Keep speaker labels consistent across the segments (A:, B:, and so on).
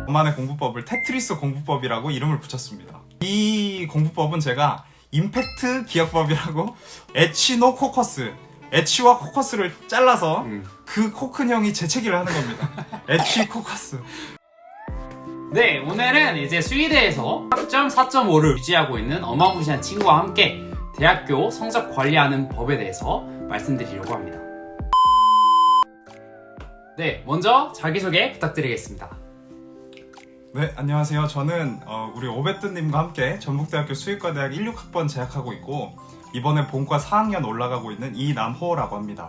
A: 저만의 공부법을 테트리스 공부법이라고 이름을 붙였습니다. 이 공부법은 제가 임팩트 기억법이라고 에치노코커스, 에치와 코커스를 잘라서 그 코큰형이 재채기를 하는 겁니다. 에치코커스.
B: 네, 오늘은 이제 수의대에서 학점 4.5를 유지하고 있는 어마무시한 친구와 함께 대학교 성적 관리하는 법에 대해서 말씀드리려고 합니다. 네, 먼저 자기소개 부탁드리겠습니다.
A: 네, 안녕하세요. 저는 우리 오베뜨님과 함께 전북대학교 수의과대학 16학번 재학하고 있고 이번에 본과 4학년 올라가고 있는 이남호라고 합니다.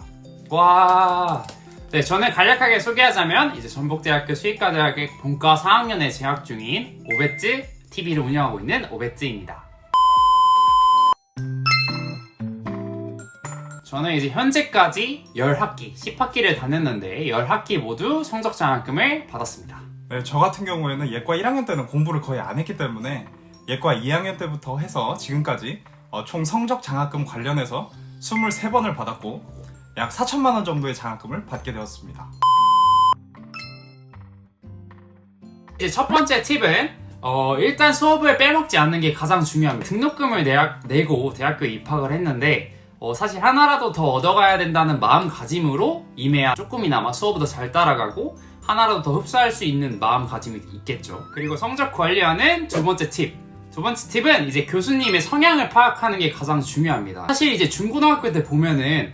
B: 와, 네, 저는 간략하게 소개하자면 이제 전북대학교 수의과대학의 본과 4학년에 재학 중인 오베뜨 TV를 운영하고 있는 오베뜨입니다. 저는 이제 현재까지 10학기, 10학기를 다녔는데 10학기 모두 성적 장학금을 받았습니다.
A: 네, 저 같은 경우에는 예과 1학년 때는 공부를 거의 안 했기 때문에 예과 2학년 때부터 해서 지금까지 총 성적 장학금 관련해서 23번을 받았고 약 4천만 원 정도의 장학금을 받게 되었습니다.
B: 이제 첫 번째 팁은 일단 수업을 빼먹지 않는 게 가장 중요합니다. 등록금을 내고 대학교에 입학을 했는데 사실 하나라도 더 얻어가야 된다는 마음가짐으로 임해야 조금이나마 수업을 더 잘 따라가고 하나라도 더 흡수할 수 있는 마음가짐이 있겠죠. 그리고 성적 관리하는 두 번째 팁. 두 번째 팁은 이제 교수님의 성향을 파악하는 게 가장 중요합니다. 사실 이제 중고등학교 때 보면은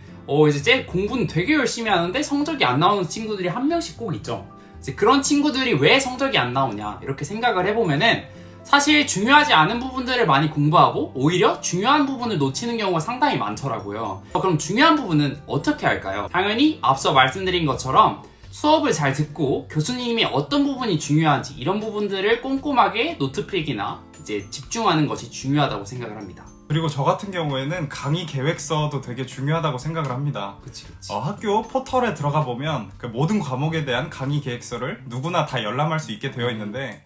B: 이제 공부는 되게 열심히 하는데 성적이 안 나오는 친구들이 한 명씩 꼭 있죠. 이제 그런 친구들이 왜 성적이 안 나오냐 이렇게 생각을 해보면은 사실 중요하지 않은 부분들을 많이 공부하고 오히려 중요한 부분을 놓치는 경우가 상당히 많더라고요. 그럼 중요한 부분은 어떻게 할까요? 당연히 앞서 말씀드린 것처럼 수업을 잘 듣고 교수님이 어떤 부분이 중요한지 이런 부분들을 꼼꼼하게 노트 필기나 이제 집중하는 것이 중요하다고 생각을 합니다.
A: 그리고 저 같은 경우에는 강의 계획서도 되게 중요하다고 생각을 합니다.
B: 그치.
A: 학교 포털에 들어가 보면 그 모든 과목에 대한 강의 계획서를 누구나 다 열람할 수 있게 되어 있는데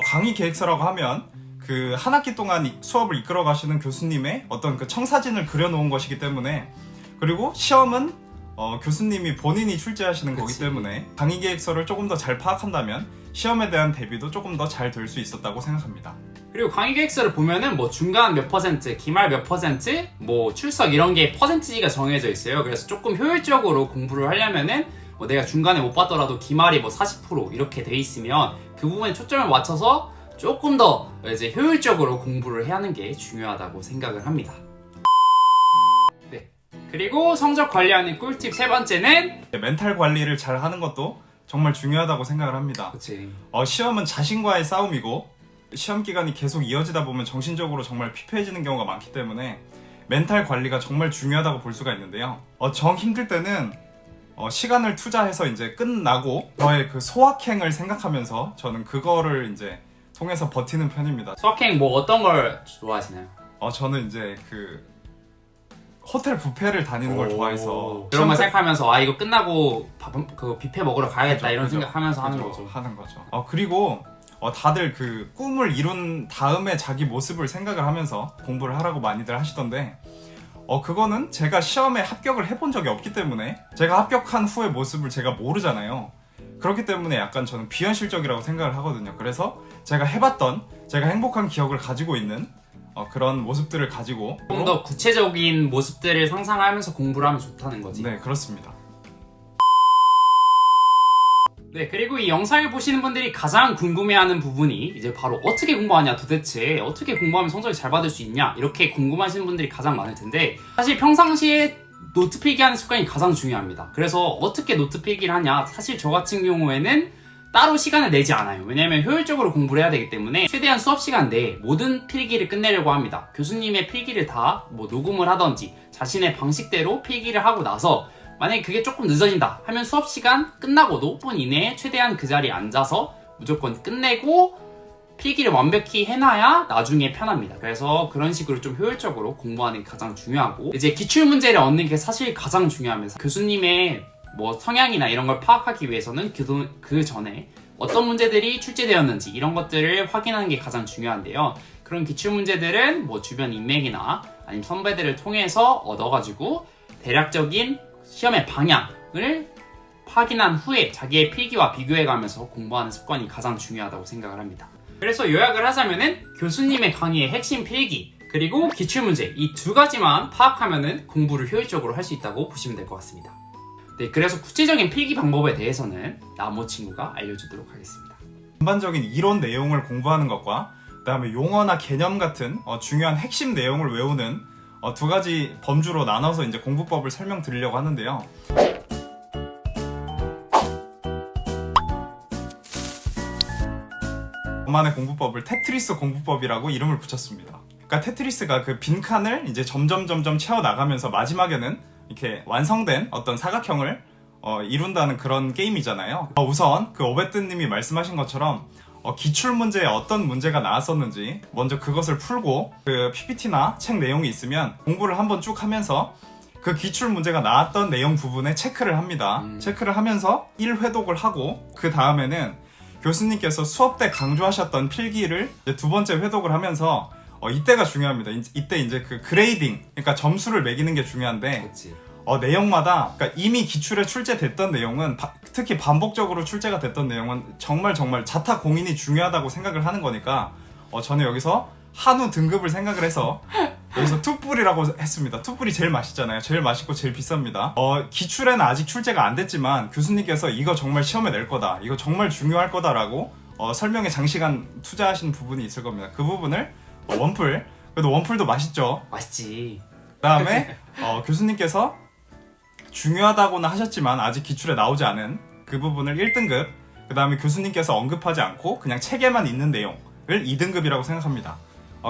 A: 강의 계획서라고 하면 그 한 학기 동안 수업을 이끌어 가시는 교수님의 어떤 그 청사진을 그려놓은 것이기 때문에 그리고 시험은 교수님이 본인이 출제하시는 거기 때문에 강의 계획서를 조금 더 잘 파악한다면 시험에 대한 대비도 조금 더 잘 될 수 있었다고 생각합니다.
B: 그리고 강의 계획서를 보면은 뭐 중간 몇 퍼센트, 기말 몇 퍼센트, 뭐 출석 이런 게 퍼센티지가 정해져 있어요. 그래서 조금 효율적으로 공부를 하려면은 내가 중간에 못 봤더라도 기말이 뭐 40% 이렇게 돼 있으면 그 부분에 초점을 맞춰서 조금 더 이제 효율적으로 공부를 해야 하는 게 중요하다고 생각을 합니다. 네. 그리고 성적 관리하는 꿀팁 세 번째는
A: 멘탈 관리를 잘 하는 것도 정말 중요하다고 생각을 합니다.
B: 그치.
A: 시험은 자신과의 싸움이고 시험 기간이 계속 이어지다 보면 정신적으로 정말 피폐해지는 경우가 많기 때문에 멘탈 관리가 정말 중요하다고 볼 수가 있는데요. 정 힘들 때는 시간을 투자해서 이제 끝나고 저의 그 소확행을 생각하면서 저는 그거를 이제 통해서 버티는 편입니다.
B: 수학행 뭐 어떤 걸 좋아하시나요?
A: 저는 이제 그 호텔 뷔페를 다니는 걸 좋아해서
B: 그런 걸 생각하면서 이거 끝나고 그 뷔페 먹으러 가야겠다 이런 생각하면서 하는 거죠.
A: 하는 거죠. 그리고 다들 그 꿈을 이룬 다음에 자기 모습을 생각을 하면서 공부를 하라고 많이들 하시던데 그거는 제가 시험에 합격을 해본 적이 없기 때문에 제가 합격한 후의 모습을 제가 모르잖아요. 그렇기 때문에 약간 저는 비현실적이라고 생각을 하거든요. 그래서 제가 해봤던 제가 행복한 기억을 가지고 있는 그런 모습들을 가지고
B: 좀 더 구체적인 모습들을 상상하면서 공부를 하면 좋다는 거지.
A: 네, 그렇습니다.
B: 네, 그리고 이 영상을 보시는 분들이 가장 궁금해하는 부분이 이제 바로 어떻게 공부하냐, 도대체 어떻게 공부하면 성적이 잘 받을 수 있냐 이렇게 궁금하시는 분들이 가장 많을 텐데 사실 평상시에 노트 필기하는 습관이 가장 중요합니다. 그래서 어떻게 노트 필기를 하냐, 사실 저 같은 경우에는 따로 시간을 내지 않아요. 왜냐면 효율적으로 공부를 해야 되기 때문에 최대한 수업 시간 내에 모든 필기를 끝내려고 합니다. 교수님의 필기를 다 뭐 녹음을 하던지 자신의 방식대로 필기를 하고 나서 만약에 그게 조금 늦어진다 하면 수업 시간 끝나고도 5분 이내에 최대한 그 자리에 앉아서 무조건 끝내고 필기를 완벽히 해놔야 나중에 편합니다. 그래서 그런 식으로 좀 효율적으로 공부하는 게 가장 중요하고 이제 기출문제를 얻는 게 사실 가장 중요합니다. 교수님의 뭐 성향이나 이런 걸 파악하기 위해서는 그 전에 어떤 문제들이 출제되었는지 이런 것들을 확인하는 게 가장 중요한데요. 그런 기출문제들은 뭐 주변 인맥이나 아니면 선배들을 통해서 얻어가지고 대략적인 시험의 방향을 확인한 후에 자기의 필기와 비교해가면서 공부하는 습관이 가장 중요하다고 생각을 합니다. 그래서 요약을 하자면은 교수님의 강의의 핵심 필기 그리고 기출문제 이 두 가지만 파악하면은 공부를 효율적으로 할 수 있다고 보시면 될 것 같습니다. 네, 그래서 구체적인 필기 방법에 대해서는 나모 친구가 알려주도록 하겠습니다.
A: 전반적인 이론 내용을 공부하는 것과 그다음에 용어나 개념 같은 중요한 핵심 내용을 외우는 두 가지 범주로 나눠서 이제 공부법을 설명드리려고 하는데요. 저만의 공부법을 테트리스 공부법이라고 이름을 붙였습니다. 그러니까 테트리스가 그 빈칸을 이제 점점 채워 나가면서 마지막에는 이렇게 완성된 어떤 사각형을 이룬다는 그런 게임이잖아요. 우선 그 오베뜨님이 말씀하신 것처럼 기출 문제에 어떤 문제가 나왔었는지 먼저 그것을 풀고 그 PPT나 책 내용이 있으면 공부를 한번 쭉 하면서 그 기출 문제가 나왔던 내용 부분에 체크를 합니다. 체크를 하면서 1회독을 하고 그 다음에는 교수님께서 수업 때 강조하셨던 필기를 이제 두 번째 회독을 하면서 이때가 중요합니다. 이때 이제 그 그레이딩, 그러니까 점수를 매기는 게 중요한데
B: 그치.
A: 내용마다 그러니까 이미 기출에 출제됐던 내용은 특히 반복적으로 출제가 됐던 내용은 정말 자타 공인이 중요하다고 생각을 하는 거니까 저는 여기서 한우 등급을 생각을 해서 여기서 투뿔이라고 했습니다. 투뿔이 제일 맛있잖아요. 제일 맛있고 제일 비쌉니다. 기출에는 아직 출제가 안 됐지만 교수님께서 이거 정말 시험에 낼 거다. 이거 정말 중요할 거다라고 설명에 장시간 투자하신 부분이 있을 겁니다. 그 부분을 원풀, 그래도 원풀도 맛있죠.
B: 맛있지.
A: 그 다음에 교수님께서 중요하다고는 하셨지만 아직 기출에 나오지 않은 그 부분을 1등급, 그 다음에 교수님께서 언급하지 않고 그냥 책에만 있는 내용을 2등급이라고 생각합니다.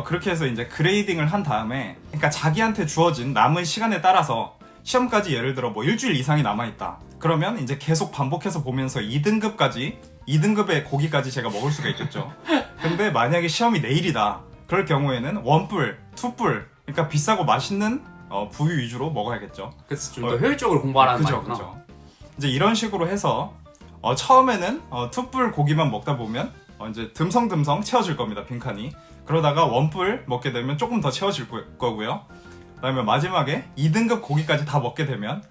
A: 그렇게 해서 이제 그레이딩을 한 다음에, 그러니까 자기한테 주어진 남은 시간에 따라서 시험까지 예를 들어 뭐 일주일 이상이 남아있다. 그러면 이제 계속 반복해서 보면서 2등급의 고기까지 제가 먹을 수가 있겠죠. 근데 만약에 시험이 내일이다. 그럴 경우에는 원뿔, 투뿔, 그러니까 비싸고 맛있는 부위 위주로 먹어야겠죠.
B: 그래서 좀 더 효율적으로 공부하라는 말이구나.
A: 그죠. 이제 이런 식으로 해서 처음에는 투뿔 고기만 먹다 보면 이제 듬성듬성 채워질 겁니다. 빈칸이. 그러다가 원뿔 먹게 되면 조금 더 채워질 거고요. 그다음에 마지막에 2등급 고기까지 다 먹게 되면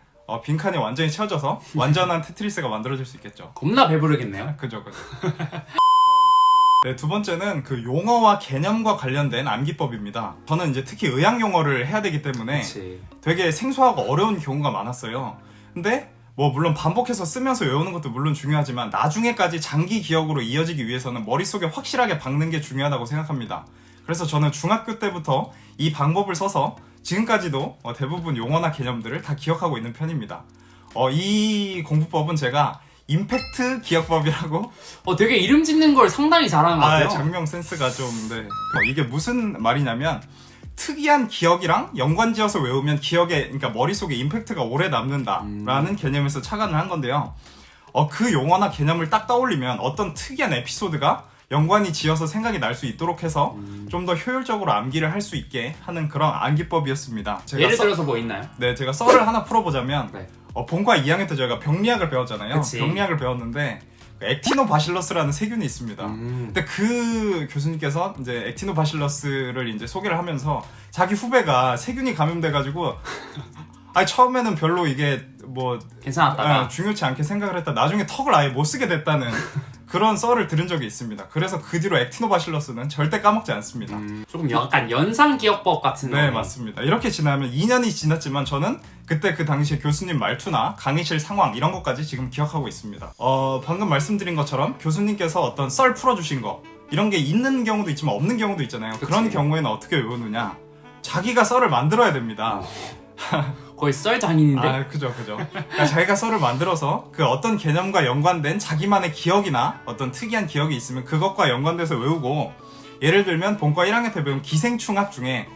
A: 빈칸이 완전히 채워져서 완전한 테트리스가 만들어질 수 있겠죠.
B: 겁나 배부르겠네요.
A: 그죠. 네, 두 번째는 그 용어와 개념과 관련된 암기법입니다. 저는 이제 특히 의학 용어를 해야 되기 때문에
B: 그치.
A: 되게 생소하고 어려운 경우가 많았어요. 근데 뭐 물론 반복해서 쓰면서 외우는 것도 물론 중요하지만 나중에까지 장기 기억으로 이어지기 위해서는 머릿속에 확실하게 박는 게 중요하다고 생각합니다. 그래서 저는 중학교 때부터 이 방법을 써서 지금까지도 대부분 용어나 개념들을 다 기억하고 있는 편입니다. 이 공부법은 제가 임팩트 기억법이라고
B: 되게 이름 짓는 걸 상당히 잘하는 것 같아요.
A: 장명 센스가 좀 네. 이게 무슨 말이냐면 특이한 기억이랑 연관지어서 외우면 그러니까 머릿속에 임팩트가 오래 남는다라는 개념에서 착안을 한 건데요. 그 용어나 개념을 딱 떠올리면 어떤 특이한 에피소드가 연관이 지어서 생각이 날 수 있도록 해서 좀 더 효율적으로 암기를 할 수 있게 하는 그런 암기법이었습니다.
B: 예를 들어서 뭐 있나요?
A: 네, 제가 썰을 하나 풀어보자면
B: 네.
A: 본과 2학년 때 저희가 병리학을 배웠잖아요.
B: 그치.
A: 병리학을 배웠는데 액티노바실러스라는 세균이 있습니다. 근데 그 교수님께서 이제 액티노바실러스를 이제 소개를 하면서 자기 후배가 세균이 감염돼가지고 처음에는 별로 이게 뭐
B: 괜찮았다가
A: 중요치 않게 생각을 했다. 나중에 턱을 아예 못 쓰게 됐다는 그런 썰을 들은 적이 있습니다. 그래서 그 뒤로 액티노바실러스는 절대 까먹지 않습니다.
B: 조금 약간 연상 기억법 같은
A: 네, 맞습니다. 이렇게 지나면 2년이 지났지만 저는 그때 그 당시에 교수님 말투나 강의실 상황 이런 것까지 지금 기억하고 있습니다. 방금 말씀드린 것처럼 교수님께서 어떤 썰 풀어주신 거 이런 게 있는 경우도 있지만 없는 경우도 있잖아요.
B: 그치.
A: 그런 경우에는 어떻게 외우느냐? 자기가 썰을 만들어야 됩니다.
B: 거의 썰 장인인데.
A: 그죠. 그러니까 자기가 썰을 만들어서 그 어떤 개념과 연관된 자기만의 기억이나 어떤 특이한 기억이 있으면 그것과 연관돼서 외우고, 예를 들면 본과 1학년 때 배운 기생충학 중에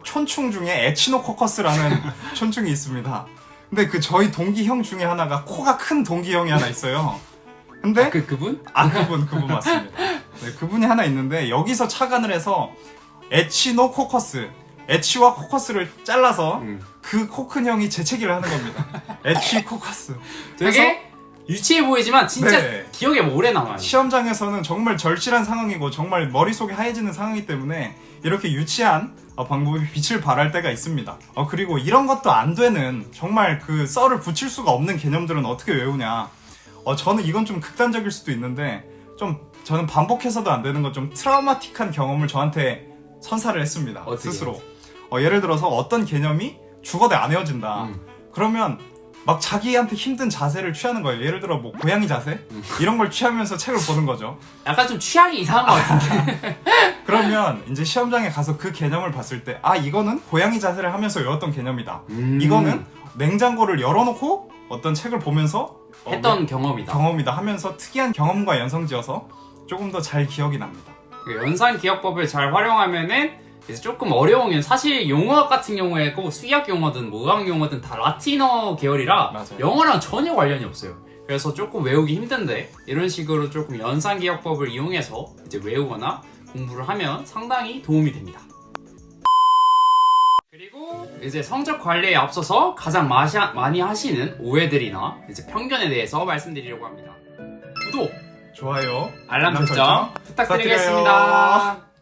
A: 촌충 중에 에치노코커스라는 촌충이 있습니다. 근데 그 저희 동기형 중에 하나가 코가 큰 동기형이 하나 있어요. 근데
B: 그분?
A: 그분 맞습니다. 네, 그분이 하나 있는데 여기서 착안을 해서 에치노코커스, 에치와 코커스를 잘라서 그 코 큰 형이 재채기를 하는 겁니다. 에치 코커스.
B: 되게 유치해 보이지만 진짜
A: 네.
B: 기억에 오래 남아요.
A: 시험장에서는 정말 절실한 상황이고 정말 머릿속이 하얘지는 상황이기 때문에 이렇게 유치한 방법이 빛을 발할 때가 있습니다. 그리고 이런 것도 안 되는 정말 그 썰을 붙일 수가 없는 개념들은 어떻게 외우냐. 저는 이건 좀 극단적일 수도 있는데 좀 저는 반복해서도 안 되는 건 좀 트라우마틱한 경험을 저한테 선사를 했습니다.
B: 어떻게?
A: 스스로. 예를 들어서 어떤 개념이 죽어도 안 헤어진다. 그러면 막 자기한테 힘든 자세를 취하는 거예요. 예를 들어 뭐 고양이 자세? 이런 걸 취하면서 책을 보는 거죠.
B: 약간 좀 취향이 이상한 것 같은데.
A: 그러면 이제 시험장에 가서 그 개념을 봤을 때 이거는 고양이 자세를 하면서 외웠던 개념이다. 이거는 냉장고를 열어놓고 어떤 책을 보면서
B: 했던 경험이다.
A: 경험이다 하면서 특이한 경험과 연상지어서 조금 더 잘 기억이 납니다.
B: 그 연산 기억법을 잘 활용하면은 이제 조금 어려운 게 사실 용어 같은 경우에 꼭 수의학 용어든 모학 용어든 다 라틴어 계열이라
A: 맞아요.
B: 영어랑 전혀 관련이 없어요. 그래서 조금 외우기 힘든데 이런 식으로 조금 연산 기억법을 이용해서 이제 외우거나 공부를 하면 상당히 도움이 됩니다. 그리고 이제 성적 관리에 앞서서 가장 많이 하시는 오해들이나 이제 편견에 대해서 말씀드리려고 합니다. 구독,
A: 좋아요.
B: 알람
A: 알람
B: 설정
A: 설정
B: 부탁드리겠습니다.